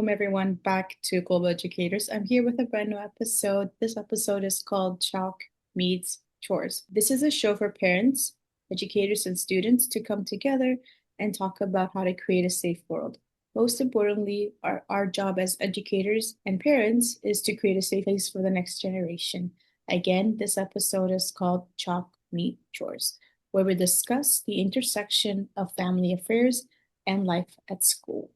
Welcome everyone back to Global Educators. I'm here with a brand new episode. This episode is called Chalk Meets Chores. This is a show for parents, educators, and students to come together and talk about how to create a safe world. Most importantly, our job as educators and parents is to create a safe place for the next generation. Again, this episode is called Chalk Meet Chores, where we discuss the intersection of family affairs and life at school.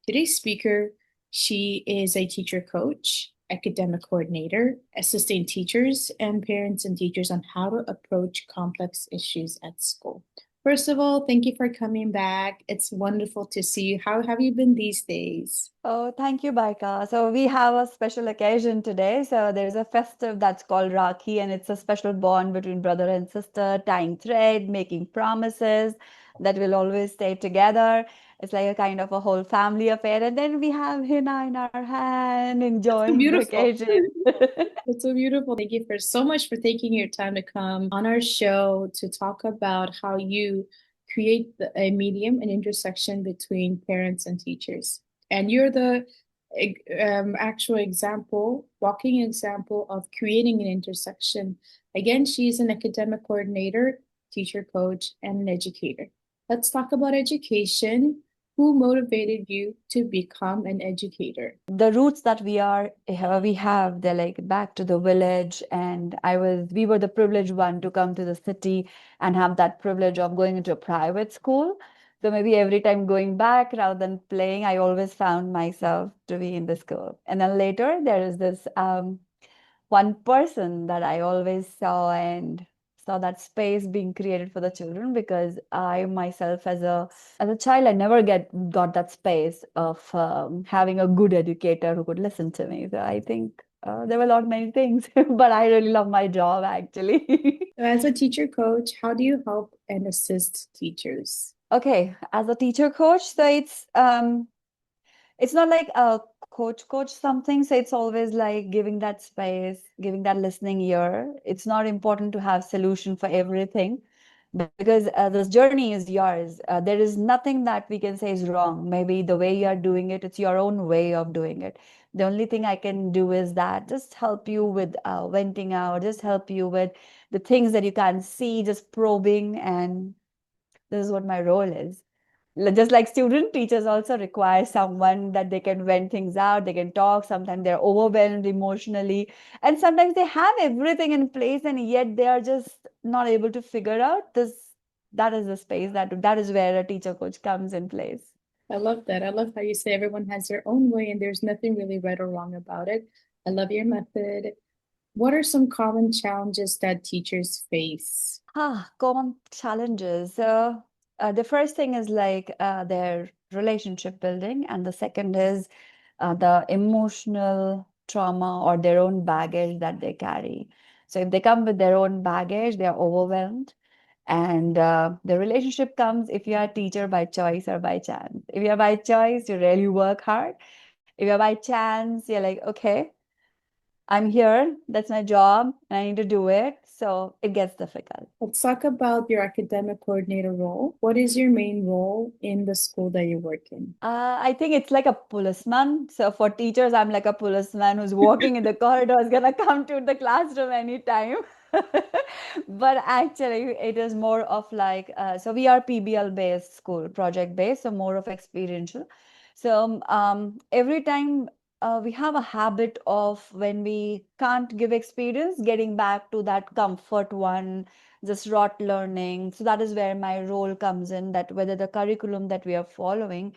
Today's speaker, she is a teacher coach, academic coordinator, assisting teachers and parents and teachers on how to approach complex issues at school. First of all, thank you for coming back. It's wonderful to see you. How have you been these days? Oh, thank you, Baika. So we have a special occasion today. So there's a festive that's called Rakhi, and it's a special bond between brother and sister, tying thread, making promises that will always stay together. It's like a kind of a whole family affair. And then we have henna in our hand, That's so enjoying the beautiful. occasion. That's so beautiful. Thank you for so much for taking your time to come on our show to talk about how you create a medium, an intersection between parents and teachers. And you're the actual example, walking example of creating an intersection. Again, she's an academic coordinator, teacher coach, and an educator. Let's talk about education. Who motivated you to become an educator? The roots that we have, they're like back to the village, and we were the privileged one to come to the city and have that privilege of going into a private school. So maybe every time going back rather than playing, I always found myself to be in the school. And then later there is this one person that I always saw that space being created for the children, because I myself as a child, I never got that space of having a good educator who could listen to me. So I think there were a lot many things, but I really love my job actually. As a teacher coach, how do you help and assist teachers? Okay, as a teacher coach, so it's not like a coach something. So it's always like giving that space, giving that listening ear. It's not important to have solution for everything, because this journey is yours. There is nothing that we can say is wrong. Maybe the way you are doing it, it's your own way of doing it. The only thing I can do is that just help you with venting out, just help you with the things that you can't see, just probing, and this is what my role is. Just like student, teachers also require someone that they can vent things out, they can talk. Sometimes they're overwhelmed emotionally, and sometimes they have everything in place, and yet they are just not able to figure out this. That is the space that is where a teacher coach comes in place. I love that. I love how you say everyone has their own way and there's nothing really right or wrong about it. I love your method. What are some common challenges that teachers face? Common challenges. The first thing is like their relationship building, and the second is the emotional trauma or their own baggage that they carry. So if they come with their own baggage, they are overwhelmed. And the relationship comes if you are a teacher by choice or by chance. If you are by choice, you really work hard. If you're by chance, you're like, okay, I'm here, that's my job, and I need to do it. So it gets difficult. Let's talk about your academic coordinator role. What is your main role in the school that you work in? I think it's like a policeman. So for teachers, I'm like a policeman who's walking in the corridors, gonna come to the classroom anytime. But actually, it is more of like, so we are PBL based school, project based, so more of experiential. So every time we have a habit of, when we can't give experience, getting back to that comfort one, just rote learning. So that is where my role comes in, that whether the curriculum that we are following,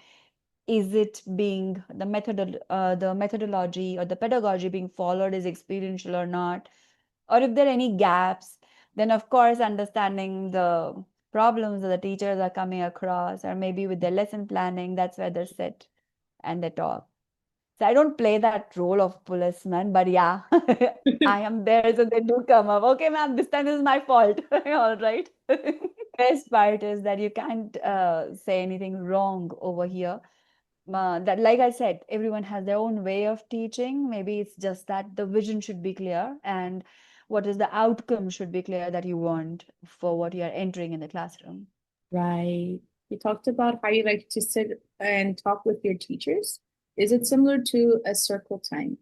is it being the methodology or the pedagogy being followed is experiential or not, or if there are any gaps, then of course understanding the problems that the teachers are coming across, or maybe with their lesson planning, that's where they sit and they talk. So I don't play that role of policeman, but yeah, I am there, so they do come up. Okay, ma'am, this time is my fault. All right. Best part is that you can't say anything wrong over here. That, like I said, everyone has their own way of teaching. Maybe it's just that the vision should be clear, and what is the outcome should be clear that you want for what you are entering in the classroom. Right. You talked about how you like to sit and talk with your teachers. Is it similar to a circle time?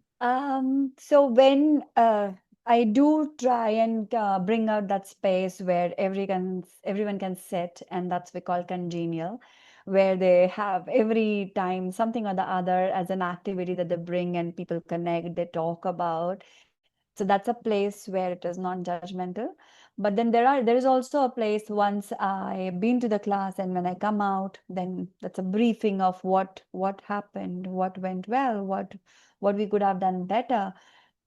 So when I do try and bring out that space where everyone can sit, and that's we call congenial, where they have every time something or the other as an activity that they bring and people connect, they talk about. So that's a place where it is non-judgmental. But then there is also a place once I've been to the class and when I come out, then that's a briefing of what happened, what went well, what we could have done better.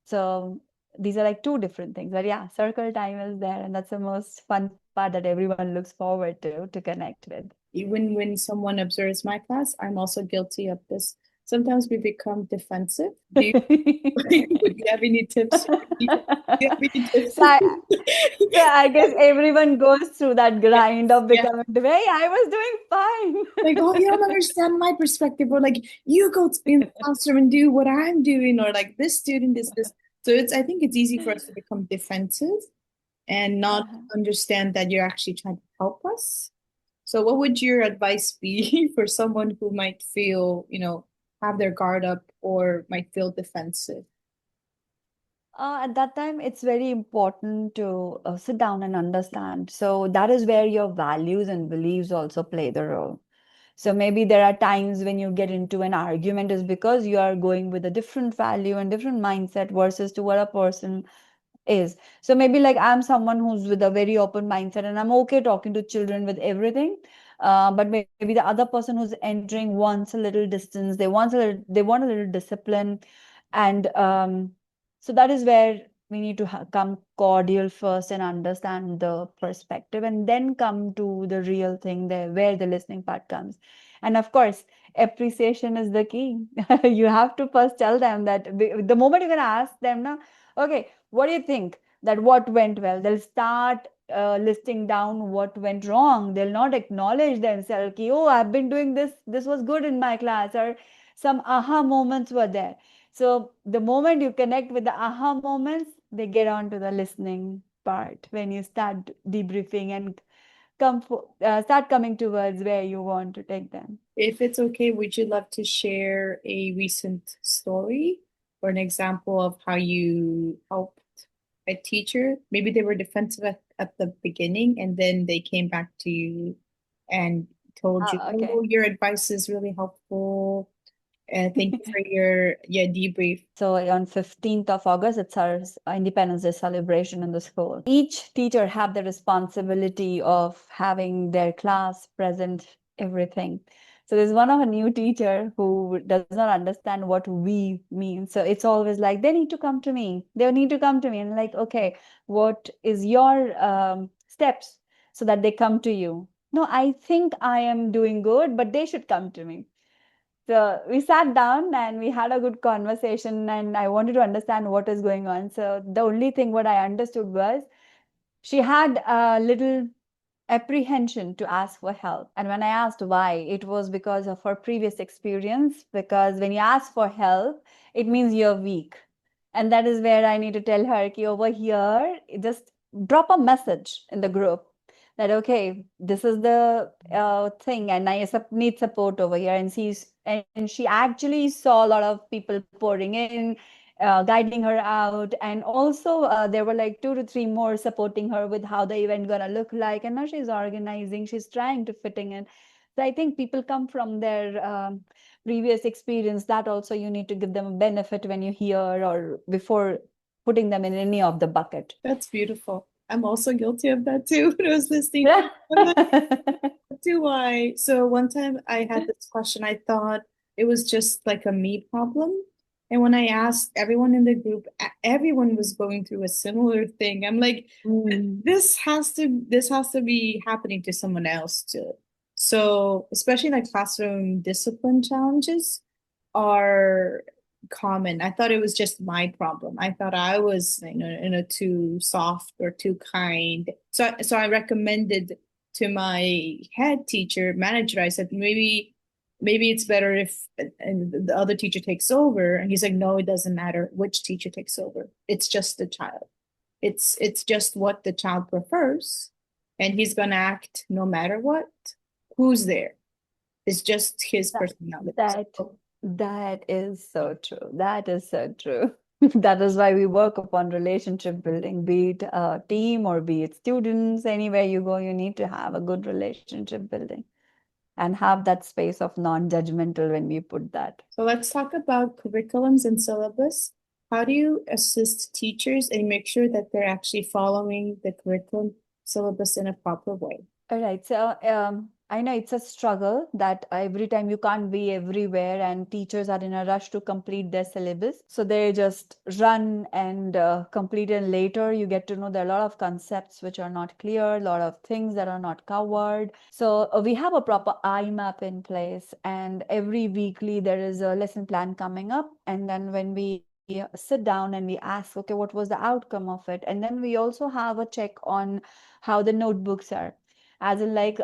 So these are like two different things. But yeah, circle time is there, and that's the most fun part that everyone looks forward to connect with. Even when someone observes my class, I'm also guilty of this. Sometimes we become defensive. Do you, would you have any tips? Do you have any tips? So I guess everyone goes through that grind of Yeah. becoming, hey, I was doing Like, oh, you don't fine. understand my perspective, or like, you go in the classroom and do what I'm doing, or like, this student is this. So I think it's easy for us to become defensive and not Uh-huh. understand that you're actually trying to help us. So, what would your advice be for someone who might feel, have their guard up or might feel defensive? At that time, it's very important to sit down and understand. So that is where your values and beliefs also play the role. So maybe there are times when you get into an argument is because you are going with a different value and different mindset versus to what a person is. So maybe like I'm someone who's with a very open mindset and I'm okay talking to children with everything. But maybe the other person who's entering wants a little distance. They want a little discipline. And so that is where we need to come cordial first and understand the perspective and then come to the real thing there where the listening part comes. And of course, appreciation is the key. You have to first tell them that the moment you're going to ask them now, okay, what do you think that what went well? They'll start listing down what went wrong. They'll not acknowledge themselves. Ki, oh, I've been doing this. This was good in my class, or some aha moments were there. So the moment you connect with the aha moments, they get on to the listening part when you start debriefing and start coming towards where you want to take them. If it's okay, would you love to share a recent story or an example of how you helped a teacher? Maybe they were defensive at the beginning and then they came back to you and told you, oh, Okay. your advice is really helpful. Thank you for your debrief. So on 15th of August, it's our Independence Day celebration in the school. Each teacher have the responsibility of having their class present everything. So there's one of a new teacher who does not understand what we mean. So it's always like, they need to come to me. They need to come to me. And like, okay, what is your steps so that they come to you? No, I think I am doing good, but they should come to me. So we sat down and we had a good conversation, and I wanted to understand what is going on. So the only thing what I understood was she had a little apprehension to ask for help. And when I asked why, it was because of her previous experience. Because when you ask for help, it means you're weak. And that is where I need to tell her, ki over here, just drop a message in the group that, okay, this is the thing, and I need support over here. And she actually saw a lot of people pouring in, guiding her out, and also there were like 2 to 3 more supporting her with how the event gonna look like. And now she's organizing, she's trying to fitting in. So I think people come from their previous experience. That also you need to give them a benefit when you hear or before putting them in any of the bucket. That's beautiful. I'm also guilty of that too when I was listening. Yeah. I'm like, what do I? So one time I had this question, I thought it was just like a me problem. And when I asked everyone in the group, everyone was going through a similar thing. I'm like, Mm. this has to be happening to someone else too. So especially like classroom discipline challenges are common. I thought it was just my problem. I thought I was, too soft or too kind. So I recommended to my head teacher, manager, I said, maybe it's better if and the other teacher takes over. And he's like, no, it doesn't matter which teacher takes over. It's just the child. It's just what the child prefers. And he's gonna act no matter what. Who's there? It's just his That, personality. that So That is so true. That is so true. That is why we work upon relationship building, be it a team or be it students. Anywhere you go, you need to have a good relationship building and have that space of non-judgmental when we put that. So let's talk about curriculums and syllabus. How do you assist teachers and make sure that they're actually following the curriculum syllabus in a proper way? All right. So I know it's a struggle that every time you can't be everywhere, and teachers are in a rush to complete their syllabus. So they just run and complete it. Later, you get to know there are a lot of concepts which are not clear, a lot of things that are not covered. So we have a proper IMAP in place, and every weekly there is a lesson plan coming up. And then when we sit down and we ask, okay, what was the outcome of it? And then we also have a check on how the notebooks are, as in like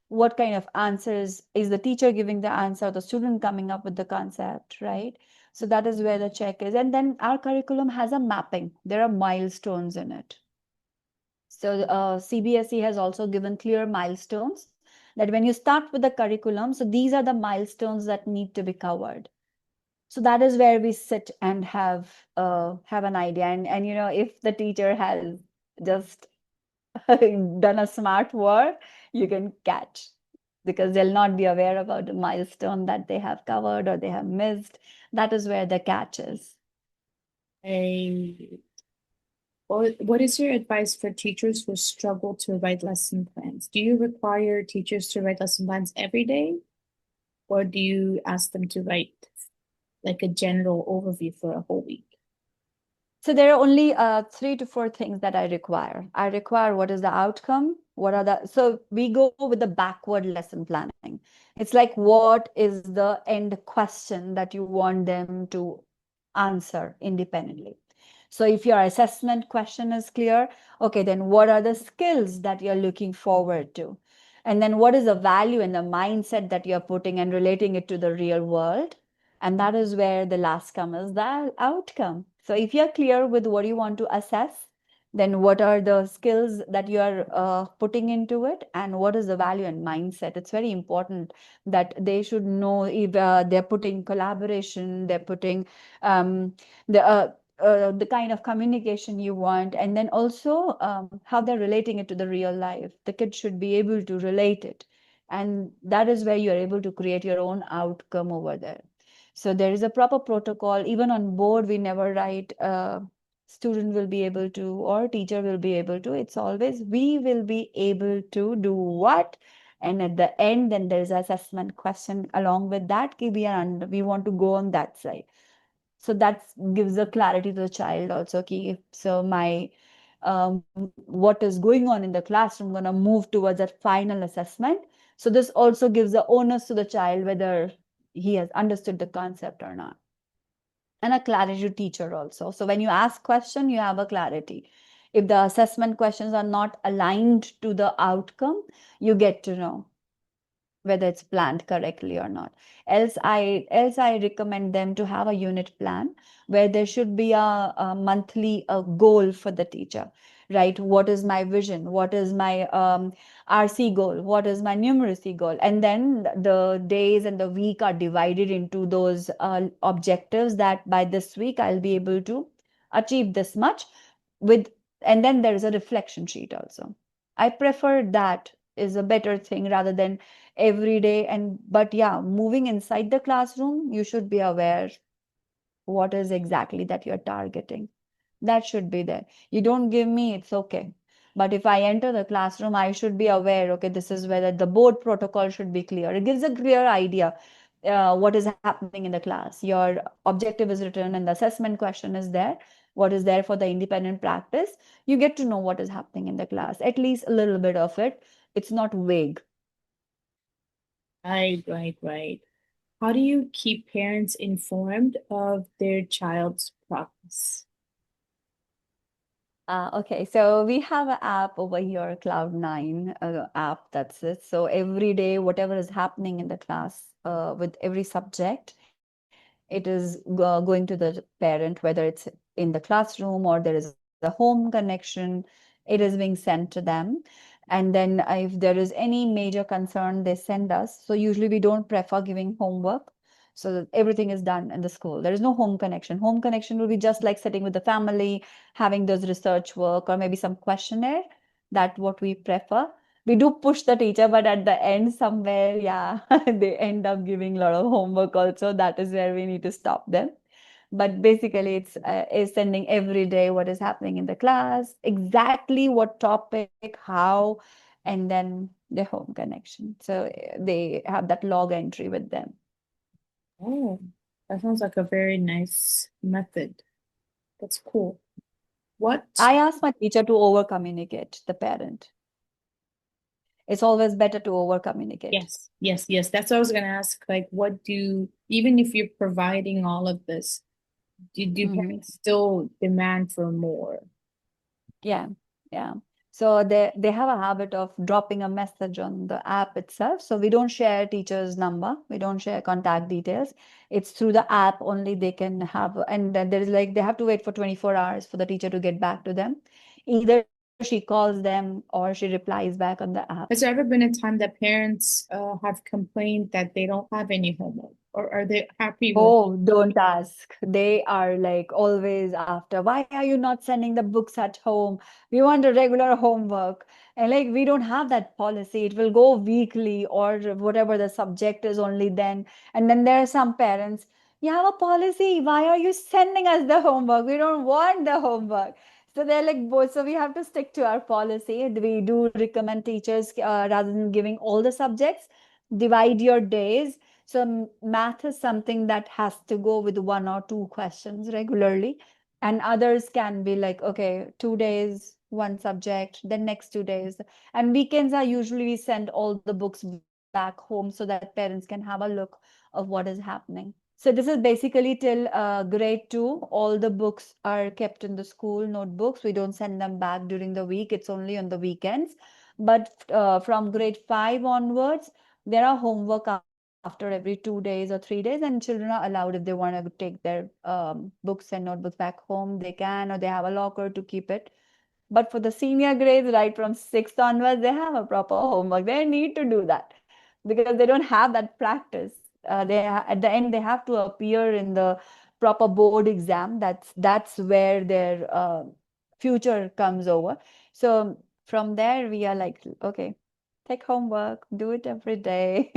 what kind of answers is the teacher giving the answer, the student coming up with the concept, right? So that is where the check is. And then our curriculum has a mapping. There are milestones in it. So CBSE has also given clear milestones that when you start with the curriculum, so these are the milestones that need to be covered. So that is where we sit and have an idea. And you know, if the teacher has just done a smart work, you can catch, because they'll not be aware about the milestone that they have covered or they have missed. That is where the catch is. And what is your advice for teachers who struggle to write lesson plans? Do you require teachers to write lesson plans every day, or do you ask them to write like a general overview for a whole week? So there are only 3 to 4 things that I require. I require what is the outcome, what are the, so we go with the backward lesson planning. It's like what is the end question that you want them to answer independently. So if your assessment question is clear, okay, then what are the skills that you're looking forward to? And then what is the value and the mindset that you're putting and relating it to the real world? And that is where the last come is the outcome. So if you're clear with what you want to assess, then what are the skills that you are putting into it, and what is the value and mindset? It's very important that they should know if they're putting collaboration, they're putting the the kind of communication you want, and then also how they're relating it to the real life. The kid should be able to relate it, and that is where you're able to create your own outcome over there. So there is a proper protocol. Even on board, we never write student will be able to or teacher will be able to. It's always we will be able to do what. And at the end, then there's an assessment question along with that. We want to go on that side. So that gives a clarity to the child also. So my what is going on in the classroom going to move towards that final assessment. So this also gives the onus to the child whether he has understood the concept or not, and a clarity to teacher also. So when you ask question, you have a clarity. If the assessment questions are not aligned to the outcome, you get to know whether it's planned correctly or not. Else I recommend them to have a unit plan where there should be a monthly goal for the teacher, right? What is my vision? What is my RC goal? What is my numeracy goal? And then the days and the week are divided into those objectives that by this week I'll be able to achieve this much with, and then there is a reflection sheet also. I prefer that is a better thing rather than every day. And but yeah, moving inside the classroom, you should be aware what is exactly that you're targeting. That should be there. You don't give me, it's okay. But if I enter the classroom, I should be aware, okay, this is whether the board protocol should be clear. It gives a clear idea what is happening in the class. Your objective is written and the assessment question is there. What is there for the independent practice? You get to know what is happening in the class, at least a little bit of it. It's not vague. Right. How do you keep parents informed of their child's progress? Okay, so we have an app over here, Cloud9 app, that's it. So every day, whatever is happening in the class with every subject, it is going to the parent, whether it's in the classroom or there is a home connection, it is being sent to them. And then if there is any major concern, they send us. So usually we don't prefer giving homework. So everything is done in the school. There is no home connection. Home connection will be just like sitting with the family, having those research work or maybe some questionnaire. That's what we prefer. We do push the teacher, but at the end, somewhere, yeah, they end up giving a lot of homework also. That is where we need to stop them. But basically, it's is sending every day what is happening in the class, exactly what topic, how, and then the home connection. So they have that log entry with them. Oh, that sounds like a very nice method. That's cool. What? I ask my teacher to over communicate the parent. It's always better to over communicate. Yes, yes, yes. That's what I was gonna ask. Like, what do, even if you're providing all of this, do Hmm. parents still demand for more? Yeah, yeah. So they have a habit of dropping a message on the app itself. So we don't share teacher's number. We don't share contact details. It's through the app only they can have, and then there is like they have to wait for 24 hours for the teacher to get back to them. Either she calls them or she replies back on the app. Has there ever been a time that parents have complained that they don't have any homework, or are they happy with? Oh, don't ask. They are like always after, why are you not sending the books at home? We want a regular homework. And like we don't have that policy. It will go weekly or whatever the subject is only then. And then there are some parents, you have a policy. Why are you sending us the homework? We don't want the homework. So they're like both. So we have to stick to our policy. We do recommend teachers rather than giving all the subjects, divide your days. So math is something that has to go with one or two questions regularly. And others can be like, okay, 2 days, one subject, then next 2 days. And weekends are usually we send all the books back home so that parents can have a look of what is happening. So this is basically till grade two. All the books are kept in the school notebooks. We don't send them back during the week. It's only on the weekends. But from grade five onwards, there are homework after every 2 days or 3 days, and children are allowed if they want to take their books and notebooks back home, they can, or they have a locker to keep it. But for the senior grades, right from sixth onwards, they have a proper homework. They need to do that because they don't have that practice. At the end they have to appear in the proper board exam. That's where their future comes over. So from there we are like, okay, take homework, do it every day.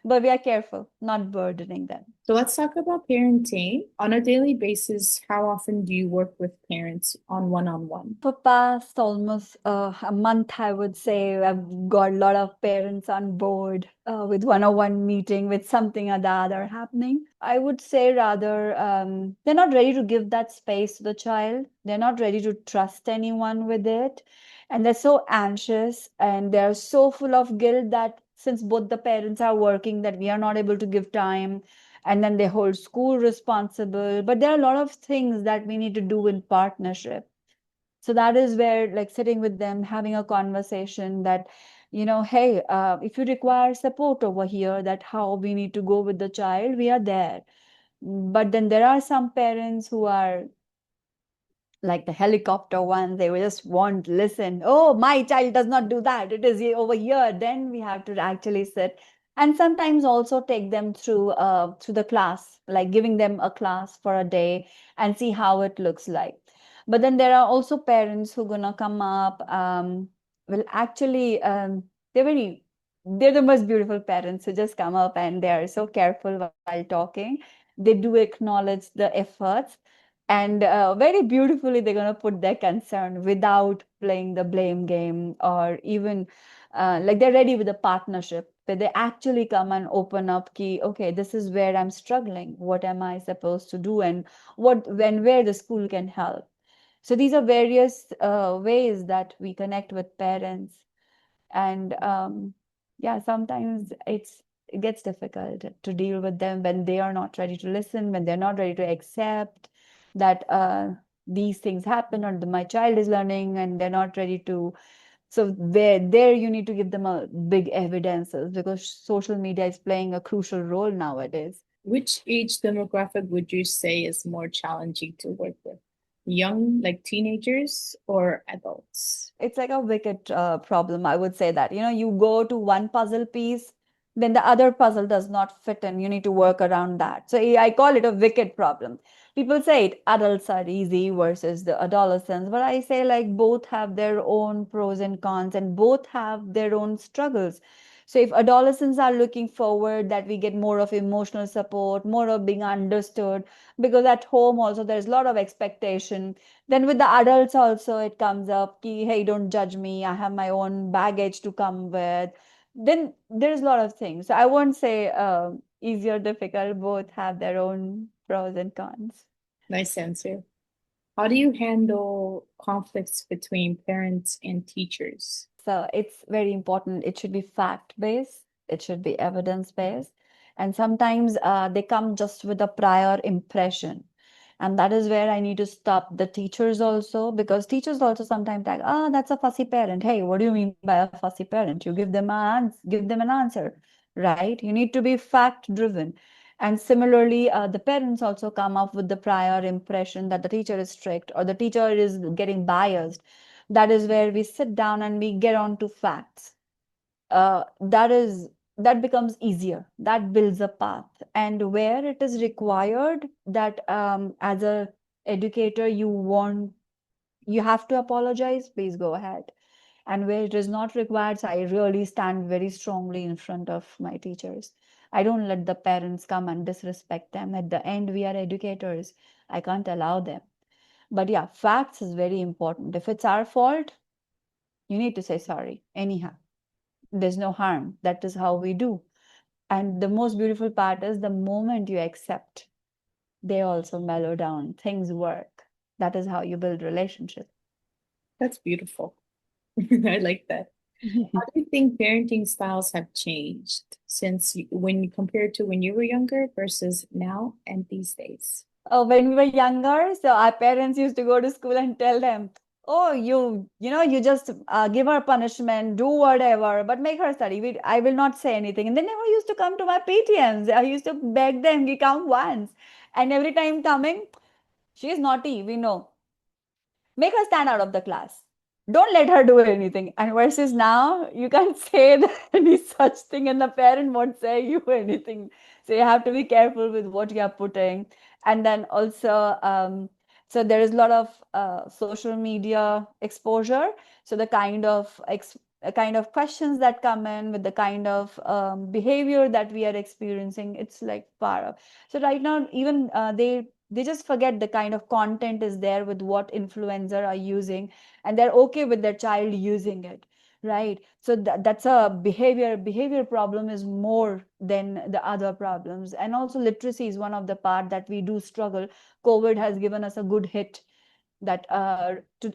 But we are careful, not burdening them. So let's talk about parenting on a daily basis. How often do you work with parents on one-on-one? For past almost a month, I would say I've got a lot of parents on board with one-on-one meeting with something or the other happening. I would say rather they're not ready to give that space to the child. They're not ready to trust anyone with it. And they're so anxious and they're so full of guilt that since both the parents are working, that we are not able to give time. And then they hold school responsible. But there are a lot of things that we need to do in partnership. So that is where like sitting with them, having a conversation that, hey, if you require support over here, that how we need to go with the child, we are there. But then there are some parents who are like the helicopter ones, they will just won't listen. Oh, my child does not do that. It is over here. Then we have to actually sit and sometimes also take them through the class, like giving them a class for a day and see how it looks like. But then there are also parents who gonna come up, will actually they're the most beautiful parents who just come up and they are so careful while talking. They do acknowledge the efforts and very beautifully, they're going to put their concern without playing the blame game or even like they're ready with a partnership where they actually come and open up key. Okay, this is where I'm struggling. What am I supposed to do? And where the school can help. So these are various ways that we connect with parents. And yeah, sometimes it gets difficult to deal with them when they are not ready to listen, when they're not ready to accept that these things happen or my child is learning and they're not ready to. So there you need to give them a big evidences because social media is playing a crucial role nowadays. Which age demographic would you say is more challenging to work with? Young, like teenagers, or adults? It's like a wicked problem. I would say that, you go to one puzzle piece, then the other puzzle does not fit in. You need to work around that. So I call it a wicked problem. People say it, adults are easy versus the adolescents, but I say like both have their own pros and cons and both have their own struggles. So if adolescents are looking forward that we get more of emotional support, more of being understood, because at home also there's a lot of expectation. Then with the adults also it comes up, ki, hey, don't judge me. I have my own baggage to come with. Then there's a lot of things. So I won't say easy or difficult. Both have their own pros and cons. Nice answer. How do you handle conflicts between parents and teachers? So it's very important. It should be fact-based. It should be evidence-based. And sometimes they come just with a prior impression. And that is where I need to stop the teachers also, because teachers also sometimes like, ah, that's a fussy parent. Hey, what do you mean by a fussy parent? You give them an answer, right? You need to be fact-driven. And similarly, the parents also come up with the prior impression that the teacher is strict or the teacher is getting biased. That is where we sit down and we get on to facts. That becomes easier. That builds a path. And where it is required that as a educator you have to apologize, please go ahead. And where it is not required, so I really stand very strongly in front of my teachers. I don't let the parents come and disrespect them. At the end, we are educators. I can't allow them. But yeah, facts is very important. If it's our fault, you need to say sorry anyhow. There's no harm. That is how we do. And the most beautiful part is the moment you accept, they also mellow down. Things work. That is how you build relationship. That's beautiful. I like that. How do you think parenting styles have changed when you compare to when you were younger versus now and these days? Oh, when we were younger, so our parents used to go to school and tell them, "Oh, you just give her punishment, do whatever, but make her study. I will not say anything." And they never used to come to my PTMs. I used to beg them, "We come once," and every time coming, she's naughty. We know. Make her stand out of the class. Don't let her do anything. And versus now, you can't say any such thing, and the parent won't say you anything. So you have to be careful with what you are putting. And then also, so there is a lot of social media exposure. So the kind of questions that come in with the kind of behavior that we are experiencing, it's like part of. So right now, even they just forget the kind of content is there with what influencer are using, and they're okay with their child using it, right? So that's a behavior problem is more than the other problems. And also literacy is one of the part that we do struggle. COVID has given us a good hit that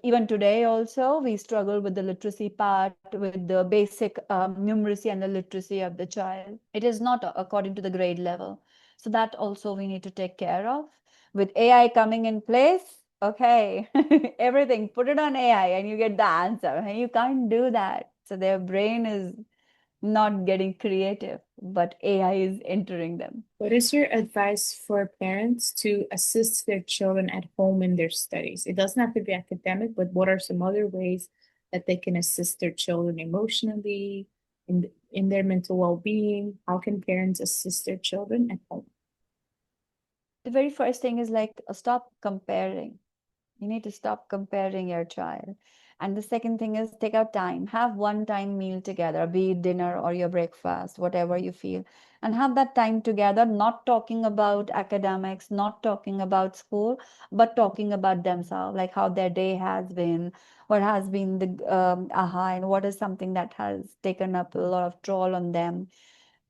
even today also we struggle with the literacy part, with the basic numeracy and the literacy of the child. It is not according to the grade level. So that also we need to take care of. With AI coming in place, okay, everything, put it on AI and you get the answer. And you can't do that. So their brain is not getting creative, but AI is entering them. What is your advice for parents to assist their children at home in their studies? It doesn't have to be academic, but what are some other ways that they can assist their children emotionally, in their mental well-being? How can parents assist their children at home? The very first thing is like stop comparing. You need to stop comparing your child. And the second thing is take out time. Have one time meal together, be it dinner or your breakfast, whatever you feel. And have that time together, not talking about academics, not talking about school, but talking about themselves, like how their day has been, what has been the aha, and what is something that has taken up a lot of troll on them.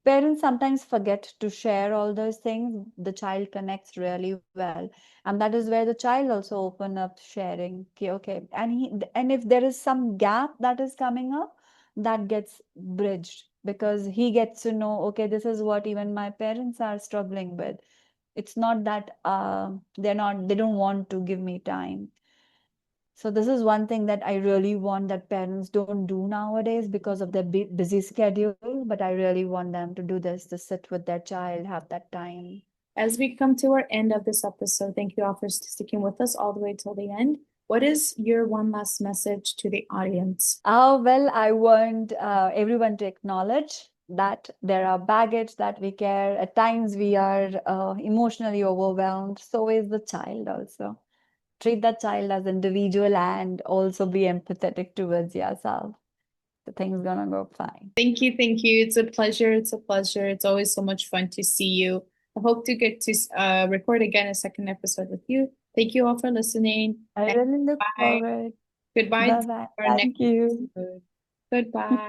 Parents sometimes forget to share all those things. The child connects really well, and that is where the child also open up sharing. Okay, okay, and if there is some gap that is coming up, that gets bridged because he gets to know, okay, this is what even my parents are struggling with. It's not that they don't want to give me time. So this is one thing that I really want that parents don't do nowadays because of their busy schedule, but I really want them to do this, to sit with their child, have that time. As we come to our end of this episode, thank you all for sticking with us all the way till the end. What is your one last message to the audience? Oh, well, I want everyone to acknowledge that there are baggage that we carry. At times we are emotionally overwhelmed. So is the child also. Treat that child as individual and also be empathetic towards yourself. The thing's gonna go fine. Thank you, thank you. It's a pleasure. It's a pleasure. It's always so much fun to see you. I hope to get to record again a second episode with you. Thank you all for listening. I And really look bye. forward. Goodbye Bye to bye. our next Thank you. episode. Goodbye.